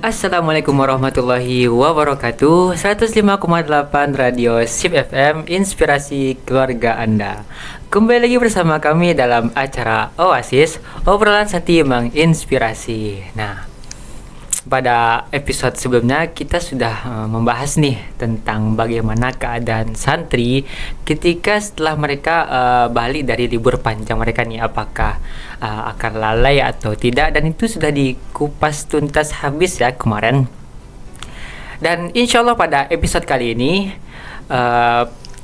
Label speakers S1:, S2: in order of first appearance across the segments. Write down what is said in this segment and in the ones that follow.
S1: Assalamualaikum warahmatullahi wabarakatuh. 105,8 Radio Sip FM, inspirasi keluarga Anda. Kembali lagi bersama kami dalam acara Oasis, obrolan santai menginspirasi. Nah, pada episode sebelumnya kita sudah membahas nih tentang bagaimana keadaan santri ketika setelah mereka balik dari libur panjang mereka nih, apakah akan lalai atau tidak, dan itu sudah dikupas tuntas habis ya kemarin. Dan insya Allah pada episode kali ini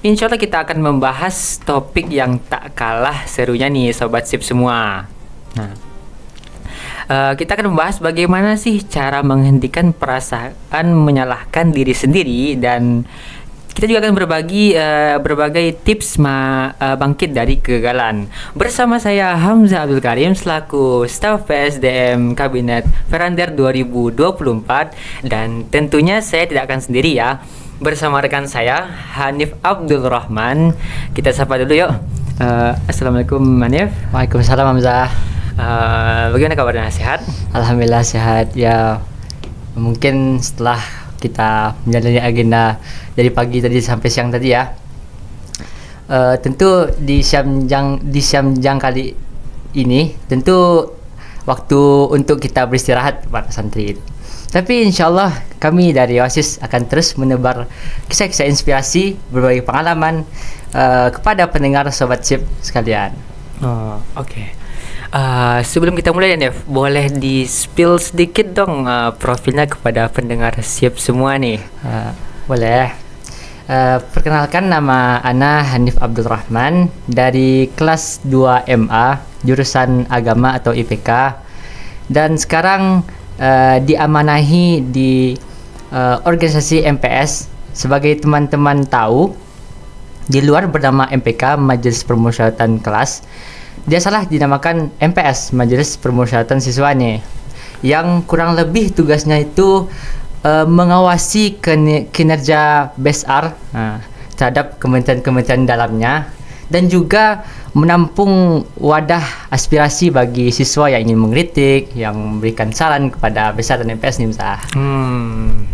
S1: insya Allah kita akan membahas topik yang tak kalah serunya nih Sobat Sip semua. Nah, kita akan membahas bagaimana sih cara menghentikan perasaan menyalahkan diri sendiri, dan kita juga akan berbagi berbagai tips bangkit dari kegagalan. Bersama saya Hamzah Abdul Karim selaku staf PSDM Kabinet Verander 2024, dan tentunya saya tidak akan sendiri ya. Bersama rekan saya Hanif Abdul Rahman. Kita sapa dulu yuk. Assalamualaikum Hanif.
S2: Waalaikumsalam Hamzah.
S1: Bagaimana kabarnya, sehat?
S2: Alhamdulillah sehat ya. Mungkin setelah kita menjalani agenda dari pagi tadi sampai siang tadi ya, tentu di siang kali ini tentu waktu untuk kita beristirahat para santri. Tapi insyaallah kami dari Oasis akan terus menebar kisah-kisah inspirasi, berbagai pengalaman kepada pendengar Sobat Sip sekalian.
S1: Oke. Sebelum kita mulai Nef, boleh di-spill sedikit dong profilnya kepada pendengar Sip semua nih.
S2: Boleh. Perkenalkan, nama Ana Hanif Abdul Rahman dari kelas 2 MA jurusan agama atau IPK, dan sekarang diamanahi di organisasi MPS. Sebagai teman-teman tahu, di luar bernama MPK, Majelis Permusyawaratan Kelas, dia salah dinamakan MPS, Majelis Permusyawaratan Siswa nih, yang kurang lebih tugasnya itu mengawasi kinerja BESAR terhadap kementerian-kementerian dalamnya, dan juga menampung wadah aspirasi bagi siswa yang ingin mengkritik, yang memberikan saran kepada BESAR dan MPS nih, Misalnya.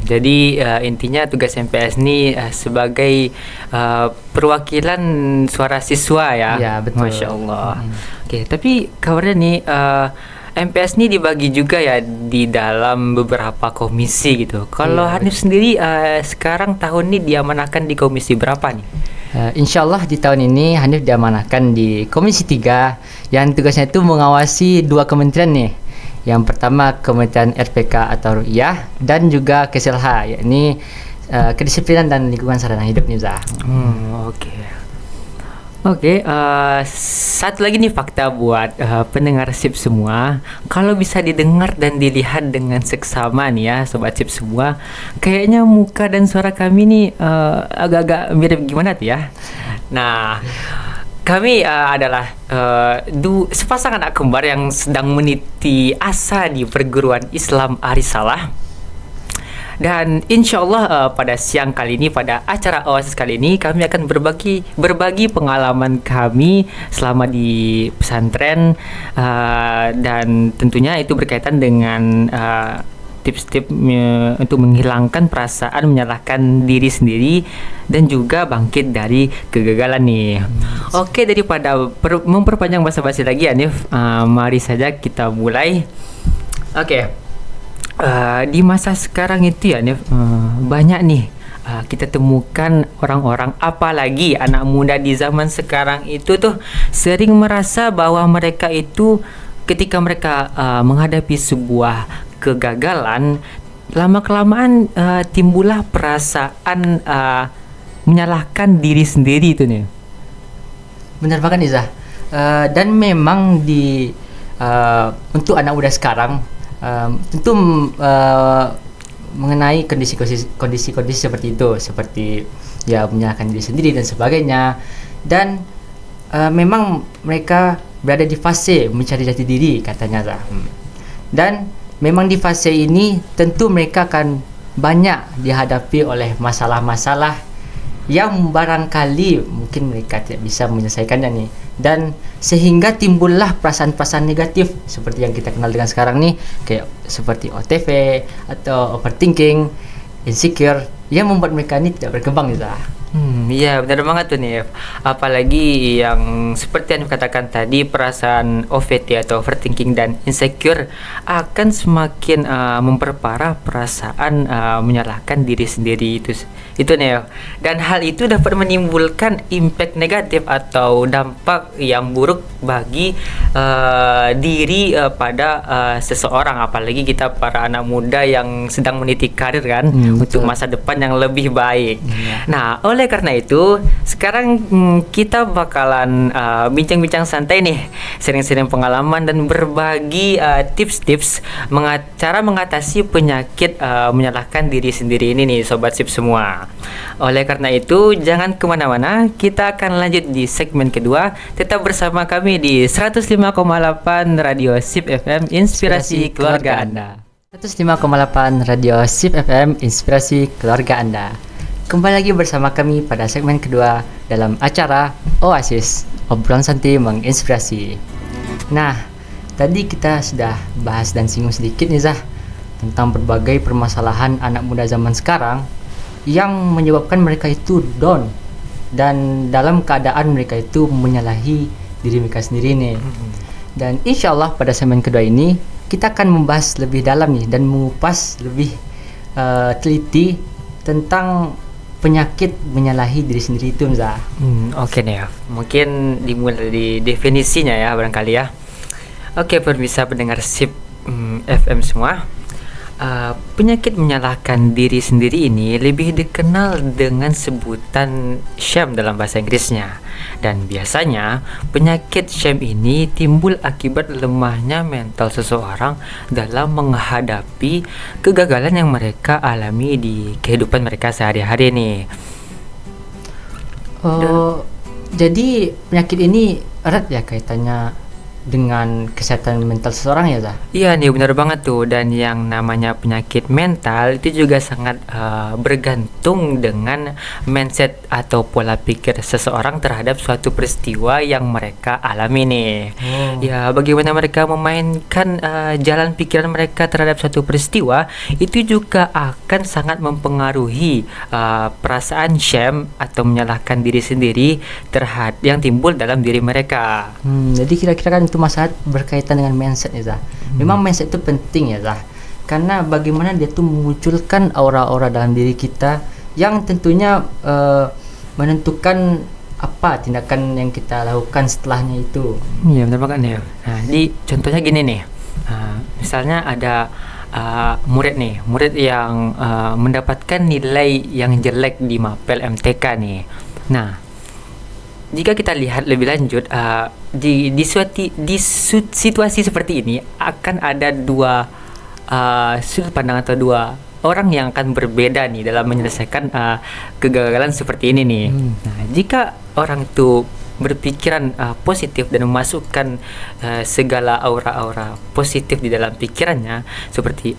S1: Jadi intinya tugas MPS ini sebagai perwakilan suara siswa ya.
S2: Ya, betul.
S1: Masya Allah. Oke, tapi kabarnya nih MPS ini dibagi juga ya di dalam beberapa komisi gitu. Kalau Hanif sendiri sekarang tahun ini diamanahkan di komisi berapa nih?
S2: Insyaallah di tahun ini Hanif diamanahkan di Komisi 3 yang tugasnya itu mengawasi dua kementerian nih. Yang pertama Kementerian RPK atau Ru'yah, dan juga Kesilha, yakni kedisiplinan dan lingkungan sarana hidup nih, Zah.
S1: Oke, satu lagi nih fakta buat pendengar Sip semua. Kalau bisa didengar dan dilihat dengan seksama nih ya Sobat Sip semua, kayaknya muka dan suara kami nih agak-agak mirip gimana tuh ya. Nah, kami adalah sepasang anak kembar yang sedang meniti asa di perguruan Islam Arisalah. Dan insya Allah pada siang kali ini, pada acara Oasis kali ini, kami akan berbagi pengalaman kami selama di pesantren, dan tentunya itu berkaitan dengan tips-tips untuk menghilangkan perasaan menyalahkan diri sendiri dan juga bangkit dari kegagalan nih. Oke, daripada memperpanjang basa-basi lagi ya Nif, mari saja kita mulai. Oke. Di masa sekarang itu ya Nif, banyak nih kita temukan orang-orang, apalagi anak muda di zaman sekarang itu tuh sering merasa bahwa mereka itu ketika mereka menghadapi sebuah kegagalan, lama-kelamaan timbullah perasaan menyalahkan diri sendiri itu nih.
S2: Benar banget Iza. Dan memang untuk anak muda sekarang tentu mengenai kondisi seperti itu, seperti ya menyalahkan diri sendiri dan sebagainya, dan memang mereka berada di fase mencari jati diri katanya. Dan memang di fase ini tentu mereka akan banyak dihadapi oleh masalah-masalah yang barangkali mungkin mereka tidak bisa menyelesaikannya nih. dan sehingga timbullah perasaan-perasaan negatif seperti yang kita kenal dengan sekarang nih, kayak seperti OTV atau overthinking, insecure, yang membuat mereka ini tidak berkembang gitu.
S1: Iya benar banget tuh nih. Apalagi yang seperti yang katakan tadi, perasaan OVT atau overthinking dan insecure akan semakin memperparah perasaan menyalahkan diri sendiri itu nih. Dan hal itu dapat menimbulkan impact negatif atau dampak yang buruk bagi diri pada seseorang, apalagi kita para anak muda yang sedang meniti karir kan, untuk masa depan yang lebih baik. Nah, oleh karena itu, sekarang kita bakalan bincang-bincang santai nih, sering-sering pengalaman dan berbagi tips-tips cara mengatasi penyakit menyalahkan diri sendiri ini nih, Sobat Sip semua. Oleh karena itu, jangan kemana-mana, kita akan lanjut di segmen kedua. Tetap bersama kami di 105,8 Radio Sip FM, Inspirasi Keluarga Anda.
S2: 105,8 Radio Sip FM, Inspirasi Keluarga Anda. Kembali lagi bersama kami pada segmen kedua dalam acara Oasis, obrolan santai menginspirasi. Nah, tadi kita sudah bahas dan singgung sedikit nih Zah, tentang berbagai permasalahan anak muda zaman sekarang yang menyebabkan mereka itu down, dan dalam keadaan mereka itu menyalahi diri mereka sendiri nih. Dan insya Allah pada segmen kedua ini kita akan membahas lebih dalam nih dan mengupas lebih teliti tentang penyakit menyalahi diri sendiri itu, Zah.
S1: Oke nih ya, mungkin dimulai dari definisinya ya barangkali ya. Oke, pemirsa pendengar Sip FM semua, penyakit menyalahkan diri sendiri ini lebih dikenal dengan sebutan shame dalam bahasa Inggrisnya. Dan biasanya penyakit shame ini timbul akibat lemahnya mental seseorang dalam menghadapi kegagalan yang mereka alami di kehidupan mereka sehari-hari nih.
S2: Jadi penyakit ini erat ya kaitannya dengan kesehatan mental seseorang ya, Zah?
S1: Iya nih, benar banget tuh. Dan yang namanya penyakit mental itu juga sangat bergantung dengan mindset atau pola pikir seseorang terhadap suatu peristiwa yang mereka alami nih. Ya, bagaimana mereka memainkan jalan pikiran mereka terhadap suatu peristiwa itu juga akan sangat mempengaruhi perasaan shame atau menyalahkan diri sendiri yang timbul dalam diri mereka.
S2: Jadi kira-kira kan itu masalah berkaitan dengan mindset ya, Zah. Memang mindset itu penting ya, Zah, karena bagaimana dia tuh memunculkan aura-aura dalam diri kita yang tentunya menentukan apa tindakan yang kita lakukan setelahnya itu.
S1: Iya benar banget nih. Nah, jadi contohnya gini nih, misalnya ada murid yang mendapatkan nilai yang jelek di mapel MTK nih. Nah, jika kita lihat lebih lanjut, di situasi seperti ini akan ada dua sudut pandang atau dua orang yang akan berbeda nih dalam menyelesaikan kegagalan seperti ini nih. Nah, jika orang itu berpikiran positif dan memasukkan segala aura-aura positif di dalam pikirannya, seperti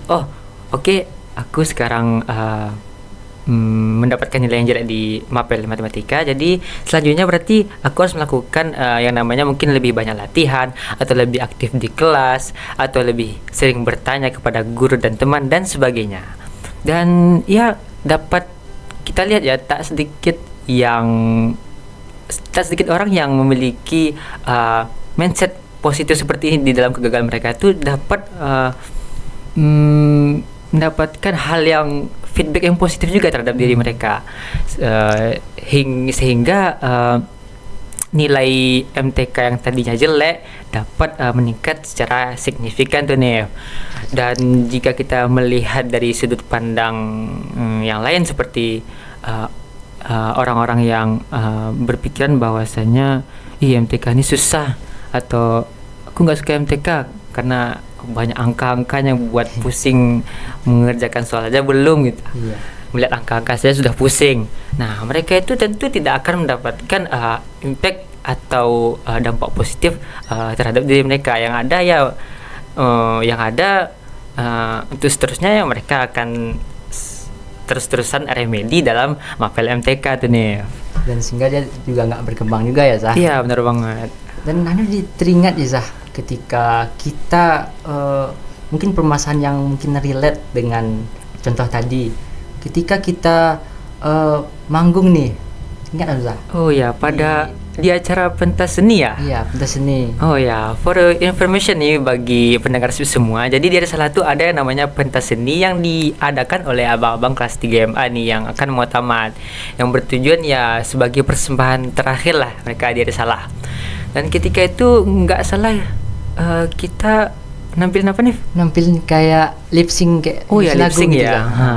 S1: oke, aku sekarang mendapatkan nilai yang jelek di mapel matematika, jadi selanjutnya berarti aku harus melakukan yang namanya mungkin lebih banyak latihan atau lebih aktif di kelas atau lebih sering bertanya kepada guru dan teman dan sebagainya. Dan ya dapat kita lihat ya, tak sedikit orang yang memiliki mindset positif seperti ini di dalam kegagalan mereka itu dapat mendapatkan hal yang feedback yang positif juga terhadap diri mereka, sehingga nilai MTK yang tadinya jelek dapat meningkat secara signifikan tuh nih. Dan jika kita melihat dari sudut pandang yang lain, seperti orang-orang yang berpikiran bahwasanya MTK ini susah, atau aku nggak suka MTK karena banyak angka-angkanya buat pusing, mengerjakan soal aja belum gitu. Melihat angka-angka saya sudah pusing. Nah, mereka itu tentu tidak akan mendapatkan impact atau dampak positif terhadap diri mereka. Yang ada untuk seterusnya mereka akan terus-terusan remedi dalam mapel MTK tuh nih.
S2: Dan sehingga dia juga nggak berkembang juga ya, Zah?
S1: Iya, benar banget.
S2: Dan teringat ya Zah, ketika kita mungkin permasalahan yang mungkin relate dengan contoh tadi, ketika kita manggung nih, ingat nggak Zah?
S1: Oh ya, pada di acara pentas seni ya.
S2: Iya, pentas seni.
S1: Oh ya, for information nih bagi pendengar semua. Jadi di ada salah satu ada yang namanya pentas seni yang diadakan oleh abang-abang kelas 3 MA nih yang akan mau tamat. Yang bertujuan ya sebagai persembahan terakhir lah mereka di ada salah. Dan ketika itu nggak salah kita nampilin apa nih?
S2: Nampilin kayak lip sync kayak
S1: Oh ya, lip
S2: lagu
S1: sync
S2: gitu
S1: ya.
S2: Zah.
S1: Ha.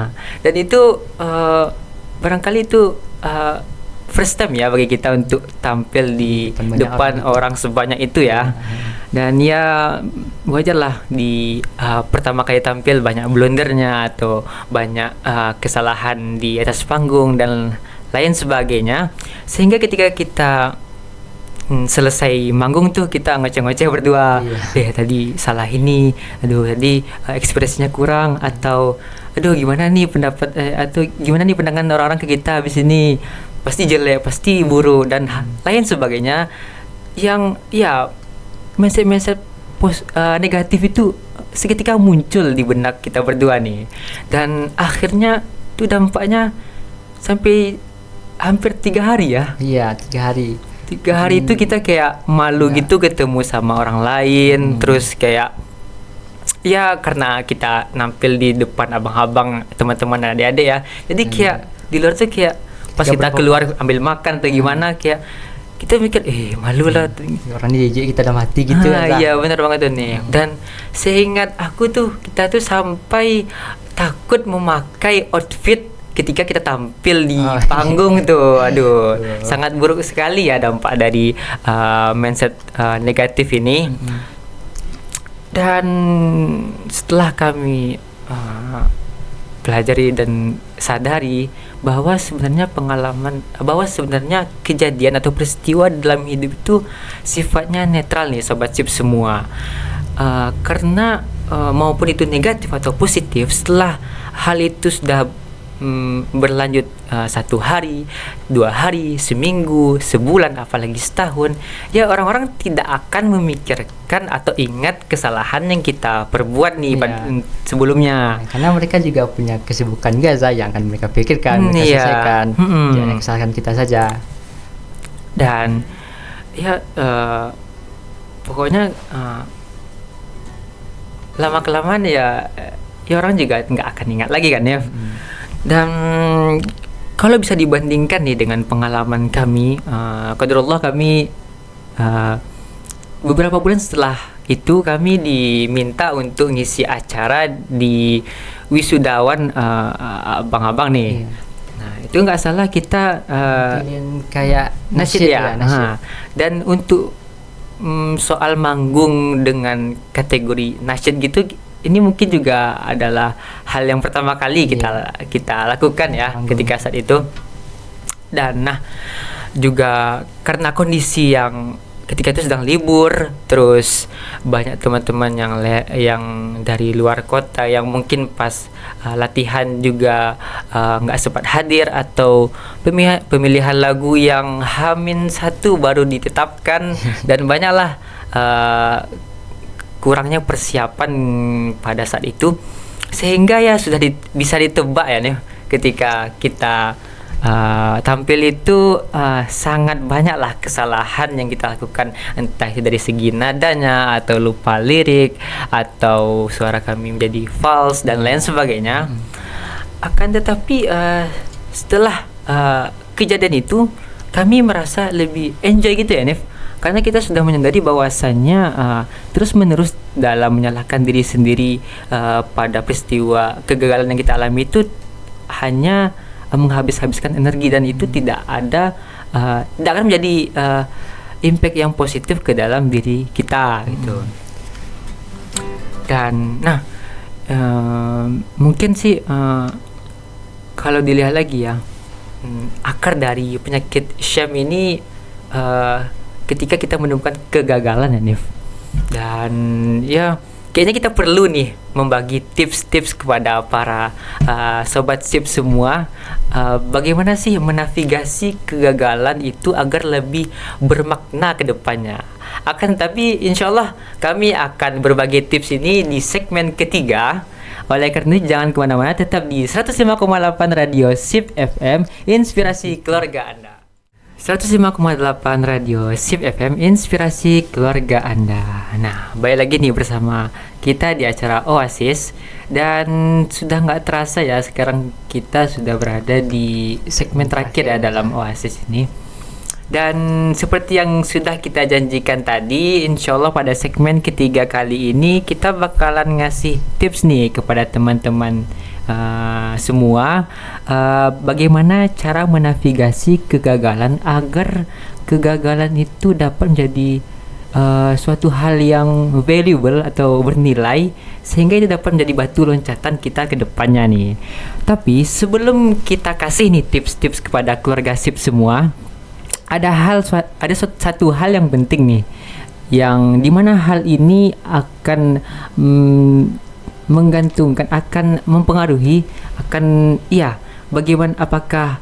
S1: Dan itu barangkali itu first time ya bagi kita untuk tampil di
S2: Depan banyak
S1: depan orang sebanyak itu ya. Dan ya wajar lah di pertama kali tampil banyak blundernya atau banyak kesalahan di atas panggung dan lain sebagainya. Sehingga ketika kita selesai manggung tuh kita ngoceh-ngoceh berdua. Tadi salah ini, aduh tadi ekspresinya kurang, atau aduh gimana nih pendapat atau gimana nih pandangan orang-orang ke kita habis ini, pasti jelek, pasti buruk dan lain sebagainya, yang ya mindset negatif itu seketika muncul di benak kita berdua nih, dan akhirnya tuh dampaknya sampai hampir 3 hari ya.
S2: Iya, 3 hari.
S1: 3 hari itu kita kayak malu gitu ketemu sama orang lain, terus kayak ya karena kita nampil di depan abang-abang, teman-teman adik-adik ya, jadi kayak di luar tuh kayak pas kita keluar ambil makan atau gimana, kayak kita mikir malu lah
S2: Orang ini jijik kita dalam hati gitu kan Zah.
S1: iya benar banget tuh nih. Dan seingat aku tuh kita tuh sampai takut memakai outfit ketika kita tampil di panggung tuh. Aduh, sangat buruk sekali ya dampak dari mindset negatif ini. Dan setelah kami pelajari dan sadari bahwa sebenarnya kejadian atau peristiwa dalam hidup itu sifatnya netral nih sobat sip semua. Karena maupun itu negatif atau positif, setelah hal itu sudah berlanjut 1 hari, 2 hari, seminggu, sebulan, apalagi setahun, ya orang-orang tidak akan memikirkan atau ingat kesalahan yang kita perbuat nih sebelumnya.
S2: Karena mereka juga punya kesibukan Gaza yang akan mereka pikirkan, mereka selesaikan. Jangan kesalahan kita saja.
S1: Dan ya pokoknya lama-kelamaan ya orang juga nggak akan ingat lagi kan ya. Dan kalau bisa dibandingkan nih dengan pengalaman kami, qadarullah kami beberapa bulan setelah itu kami diminta untuk ngisi acara di wisudawan abang-abang nih. Nah itu nggak salah kita
S2: kayak
S1: nasyid ya.
S2: nasyid.
S1: Dan untuk soal manggung dengan kategori nasyid gitu, ini mungkin juga adalah hal yang pertama kali kita lakukan ya ketika saat itu. Dan juga karena kondisi yang ketika itu sedang libur, terus banyak teman-teman yang dari luar kota yang mungkin pas latihan juga nggak sempat hadir, atau pemilihan lagu yang H-1 baru ditetapkan dan banyaklah kurangnya persiapan pada saat itu, sehingga ya sudah bisa ditebak ya nih ketika kita tampil itu sangat banyaklah kesalahan yang kita lakukan, entah itu dari segi nadanya atau lupa lirik atau suara kami menjadi false dan lain sebagainya. Akan tetapi setelah kejadian itu kami merasa lebih enjoy gitu ya Nif, karena kita sudah menyadari bahwasannya terus menerus dalam menyalahkan diri sendiri pada peristiwa kegagalan yang kita alami itu hanya menghabiskan energi, dan itu tidak akan menjadi impact yang positif ke dalam diri kita gitu. Dan mungkin sih kalau dilihat lagi ya, akar dari penyakit shame ini ketika kita menemukan kegagalan ya Nif. Dan ya kayaknya kita perlu nih membagi tips-tips kepada para sobat sip semua, bagaimana sih menavigasi kegagalan itu agar lebih bermakna ke depannya. Akan tapi insya Allah kami akan berbagi tips ini di segmen ketiga. Oleh karena itu jangan kemana-mana, tetap di 105,8 Radio Sip FM, inspirasi keluarga Anda. 105,8 Radio Sip FM, inspirasi keluarga Anda. Nah, balik lagi nih bersama kita di acara Oasis. Dan sudah nggak terasa ya, sekarang kita sudah berada di segmen terakhir ya dalam Oasis ini. Dan seperti yang sudah kita janjikan tadi, insya Allah pada segmen ketiga kali ini kita bakalan ngasih tips nih kepada teman-teman semua, bagaimana cara menavigasi kegagalan agar kegagalan itu dapat menjadi suatu hal yang valuable atau bernilai, sehingga itu dapat menjadi batu loncatan kita ke depannya nih. Tapi sebelum kita kasih nih tips-tips kepada keluarga sip semua, ada satu hal yang penting nih, yang dimana hal ini akan menggantungkan, akan mempengaruhi, akan bagaimana, apakah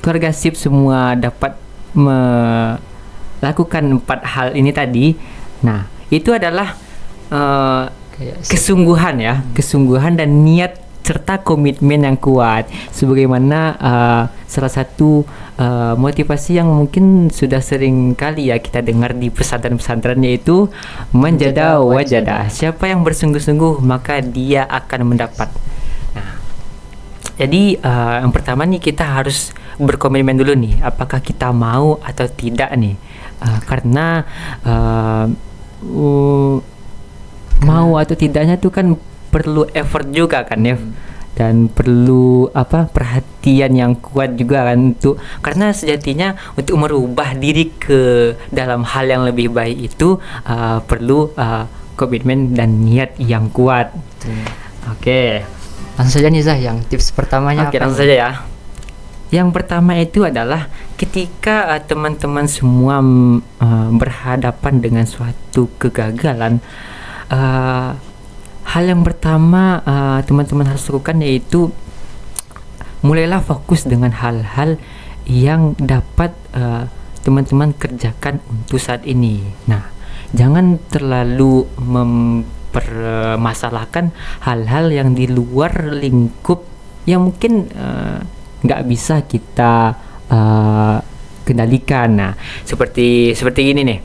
S1: keluarga sip semua dapat melakukan 4 hal ini tadi. Nah, itu adalah kesungguhan ya, kesungguhan dan niat serta komitmen yang kuat, sebagaimana salah satu motivasi yang mungkin sudah sering kali ya kita dengar di pesantren-pesantren, yaitu menjada wajadah. Siapa yang bersungguh-sungguh maka dia akan mendapat. Nah, jadi yang pertama nih, kita harus berkomitmen dulu nih, apakah kita mau atau tidak nih, karena mau atau tidaknya tuh kan perlu effort juga kan ya, dan perlu perhatian yang kuat juga kan, karena sejatinya untuk merubah diri ke dalam hal yang lebih baik itu perlu komitmen dan niat yang kuat. Oke.
S2: Langsung saja nih Zah, yang tips pertamanya.
S1: Oke, langsung saja ya. Yang pertama itu adalah ketika teman-teman semua berhadapan dengan suatu kegagalan, hal yang pertama teman-teman harus lakukan yaitu mulailah fokus dengan hal-hal yang dapat teman-teman kerjakan untuk saat ini. Nah, jangan terlalu mempermasalahkan hal-hal yang di luar lingkup yang mungkin nggak bisa kita kendalikan. Nah, seperti ini nih,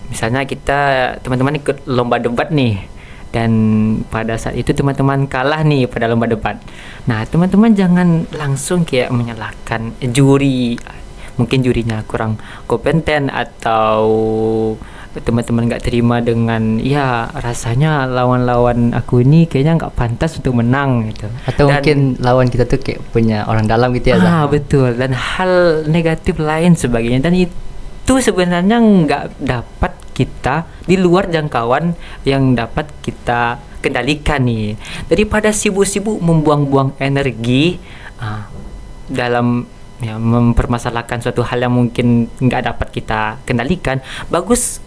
S1: misalnya kita teman-teman ikut lomba debat nih, dan pada saat itu teman-teman kalah nih pada lomba debat. Nah, teman-teman jangan langsung kayak menyalahkan juri, mungkin jurinya kurang kompeten, atau teman-teman nggak terima dengan rasanya lawan-lawan aku ini kayaknya nggak pantas untuk menang gitu,
S2: atau mungkin lawan kita tuh kayak punya orang dalam gitu ya.
S1: Betul, dan hal negatif lain sebagainya, dan itu sebenarnya nggak dapat kita, di luar jangkauan yang dapat kita kendalikan nih. Daripada sibuk-sibuk membuang-buang energi dalam mempermasalahkan suatu hal yang mungkin nggak dapat kita kendalikan, bagus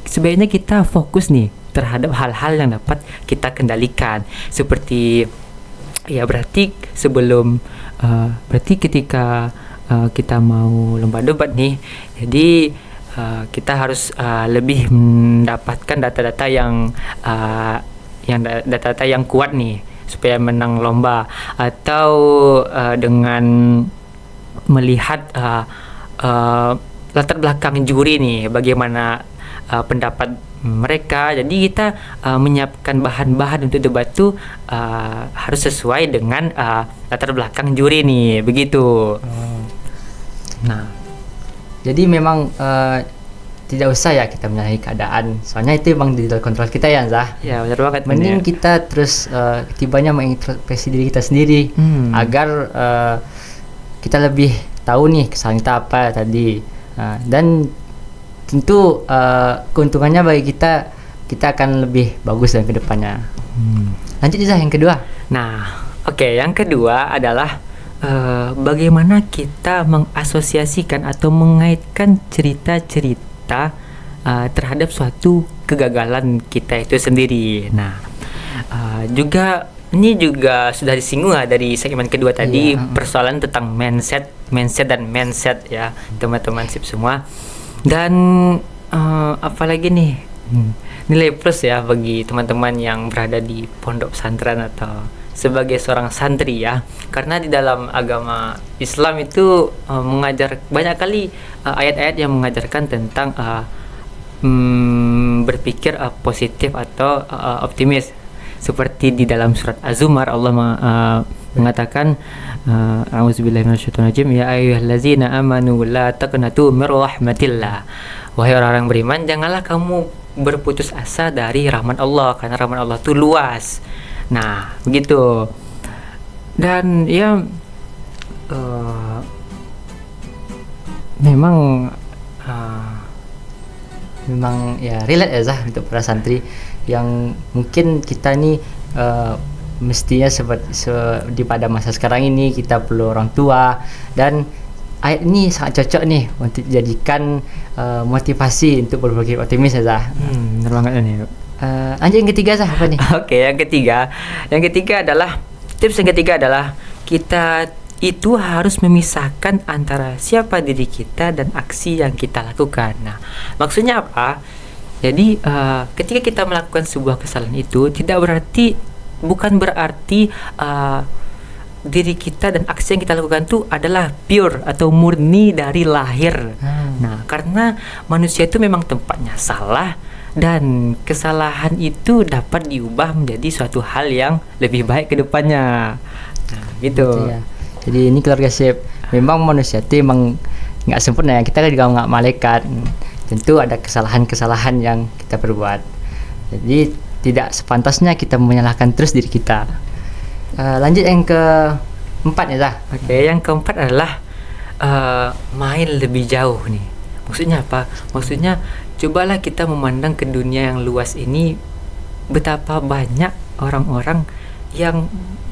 S1: sebaiknya kita fokus nih terhadap hal-hal yang dapat kita kendalikan. Seperti berarti ketika kita mau lomba debat nih, jadi kita harus lebih mendapatkan data-data yang kuat nih supaya menang lomba, atau dengan melihat latar belakang juri nih, bagaimana pendapat mereka. Jadi kita menyiapkan bahan-bahan untuk debat tuh harus sesuai dengan latar belakang juri nih, begitu.
S2: Nah, jadi memang tidak usah ya kita menyalahi keadaan, soalnya itu memang di luar kontrol kita ya Zah.
S1: Ya, benar banget.
S2: Mending kita terus tibanya mengintrospeksi diri kita sendiri, agar kita lebih tahu nih kesalahan kita apa tadi, dan tentu keuntungannya bagi kita akan lebih bagus dan kedepannya. Lanjut Zah, yang kedua.
S1: Nah, yang kedua adalah bagaimana kita mengasosiasikan atau mengaitkan cerita-cerita terhadap suatu kegagalan kita itu sendiri. Nah, juga ini juga sudah disinggung dari segmen kedua tadi,
S2: Iya.
S1: persoalan tentang mindset ya teman-teman sip semua. Dan apalagi nih nilai plus ya bagi teman-teman yang berada di pondok pesantren atau sebagai seorang santri ya, karena di dalam agama Islam itu mengajar banyak kali ayat-ayat yang mengajarkan tentang berpikir positif atau optimis. Seperti di dalam surat Az-Zumar Allah mengatakan a'udzubillahi minasyaitonirrajim, ya ayyuhallazina amanu la taqnatu mir rahmatillah. Wahai orang-orang beriman, janganlah kamu berputus asa dari rahmat Allah, karena rahmat Allah itu luas. Nah, begitu. Dan ya memang
S2: Memang ya relate ya Zah untuk para santri yang mungkin kita nih mestinya di pada masa sekarang ini kita perlu orang tua, dan ayat ini sangat cocok nih untuk dijadikan motivasi untuk berpikir optimis ya Zah.
S1: benar banget ini.
S2: Lanjut yang ketiga Zah, apa nih?
S1: Oke, yang ketiga adalah tips yang ketiga adalah kita itu harus memisahkan antara siapa diri kita dan aksi yang kita lakukan. Nah, maksudnya apa? Jadi ketika kita melakukan sebuah kesalahan itu bukan berarti diri kita dan aksi yang kita lakukan itu adalah pure atau murni dari lahir. Nah, karena manusia itu memang tempatnya salah, dan kesalahan itu dapat diubah menjadi suatu hal yang lebih baik ke depannya. Nah, gitu.
S2: Ya. Jadi ini keluarga sip, memang manusia itu emang nggak sempurna ya, kita juga nggak malaikat. Tentu ada kesalahan-kesalahan yang kita perbuat. Jadi tidak sepantasnya kita menyalahkan terus diri kita. Lanjut yang keempat ya Zah.
S1: Oke, yang keempat adalah main lebih jauh nih. Maksudnya apa? Maksudnya cobalah kita memandang ke dunia yang luas ini, betapa banyak orang-orang yang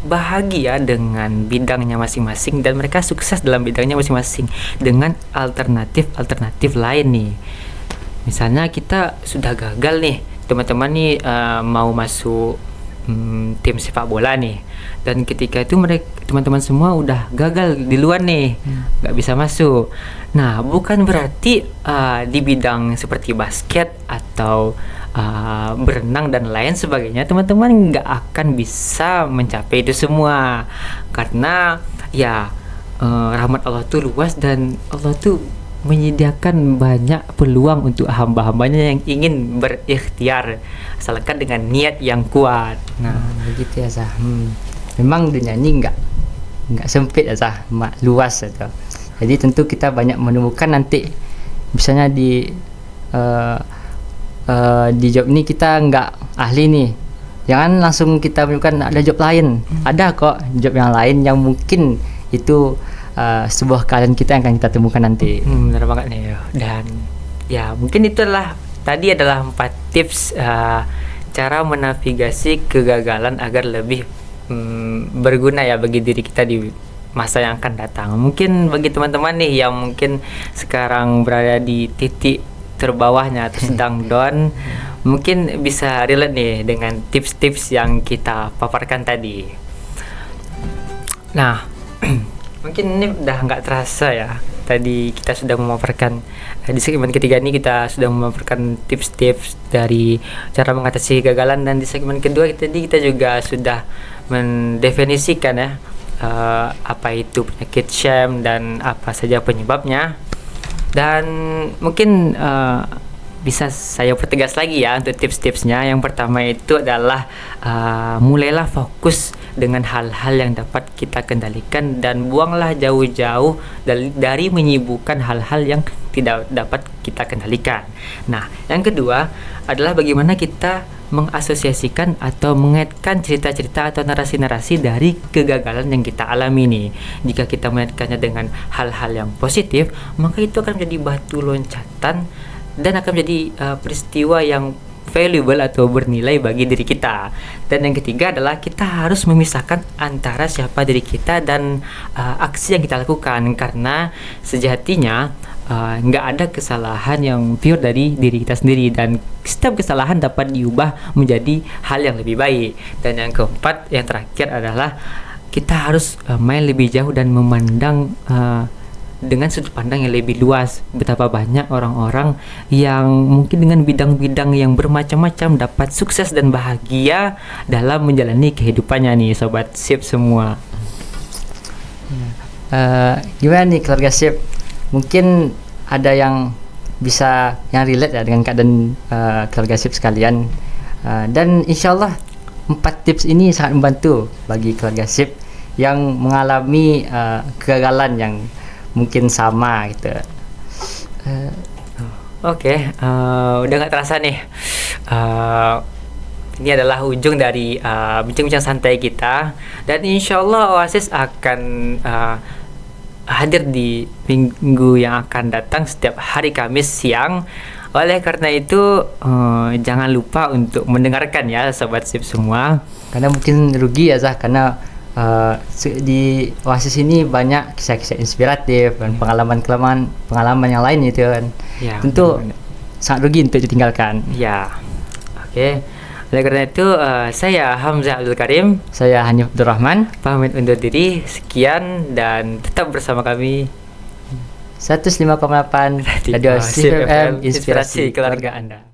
S1: bahagia dengan bidangnya masing-masing dan mereka sukses dalam bidangnya masing-masing dengan alternatif lain nih. Misalnya kita sudah gagal nih, teman-teman nih mau masuk tim sepak bola nih, dan ketika itu teman-teman semua udah gagal di luar nih, nggak bisa masuk. Nah, bukan berarti di bidang seperti basket atau berenang dan lain sebagainya teman-teman nggak akan bisa mencapai itu semua, karena ya rahmat Allah tuh luas dan Allah tuh menyediakan banyak peluang untuk hamba-hambanya yang ingin berikhtiar asalkan dengan niat yang kuat. Nah,
S2: begitu ya Zah. Memang dunia ini nggak sempit ya Zah, luas gitu. Jadi tentu kita banyak menemukan nanti misalnya di job ini kita nggak ahli nih, jangan langsung kita menemukan ada job lain. Ada kok job yang lain yang mungkin itu sebuah kalian kita yang akan kita temukan nanti.
S1: Benar banget nih. Dan ya mungkin itulah tadi adalah 4 tips cara menavigasi kegagalan agar lebih berguna ya bagi diri kita di masa yang akan datang. Mungkin bagi teman-teman nih yang mungkin sekarang berada di titik terbawahnya atau sedang down, mungkin bisa relate nih dengan tips-tips yang kita paparkan tadi. Nah, mungkin ini udah nggak terasa ya, tadi kita sudah memaparkan di segmen ketiga ini kita sudah memaparkan tips-tips dari cara mengatasi kegagalan, dan di segmen kedua tadi kita juga sudah mendefinisikan ya apa itu penyakit shame dan apa saja penyebabnya. Dan mungkin bisa saya pertegas lagi ya untuk tips-tipsnya. Yang pertama itu adalah mulailah fokus dengan hal-hal yang dapat kita kendalikan dan buanglah jauh-jauh dari menyibukkan hal-hal yang tidak dapat kita kendalikan. Nah, yang kedua adalah bagaimana kita mengasosiasikan atau mengaitkan cerita-cerita atau narasi-narasi dari kegagalan yang kita alami nih. Jika kita mengaitkannya dengan hal-hal yang positif, maka itu akan menjadi batu loncatan dan akan menjadi peristiwa yang valuable atau bernilai bagi diri kita. Dan yang ketiga adalah kita harus memisahkan antara siapa diri kita dan aksi yang kita lakukan, karena sejatinya nggak ada kesalahan yang pure dari diri kita sendiri, dan setiap kesalahan dapat diubah menjadi hal yang lebih baik. Dan yang keempat, yang terakhir adalah kita harus main lebih jauh dan memandang dengan sudut pandang yang lebih luas. Betapa banyak orang-orang yang mungkin dengan bidang-bidang yang bermacam-macam dapat sukses dan bahagia dalam menjalani kehidupannya nih sobat sip semua.
S2: Gimana nih keluarga sip? Mungkin ada yang bisa yang relate ya dengan keadaan keluarga sip sekalian. Dan insyaallah 4 tips ini sangat membantu bagi keluarga sip yang mengalami kegagalan yang mungkin sama gitu.
S1: Oke, udah nggak terasa nih. Ini adalah ujung dari bincang-bincang santai kita, dan insya Allah Oasis akan hadir di minggu yang akan datang setiap hari Kamis siang. Oleh karena itu jangan lupa untuk mendengarkan ya sobat sip semua.
S2: Karena mungkin rugi ya Zah, karena di Oasis ini banyak kisah-kisah inspiratif dan pengalaman yang lain itu kan.
S1: Ya,
S2: tentu
S1: benar-benar.
S2: sangat rugi untuk ditinggalkan.
S1: Ya, oke. Oleh karena itu saya Hamzah Abdul Karim
S2: Saya Hanif Abdurrahman,
S1: pamit undur diri. Sekian dan tetap bersama kami
S2: 105,8 Radio Sip FM, inspirasi keluarga Anda.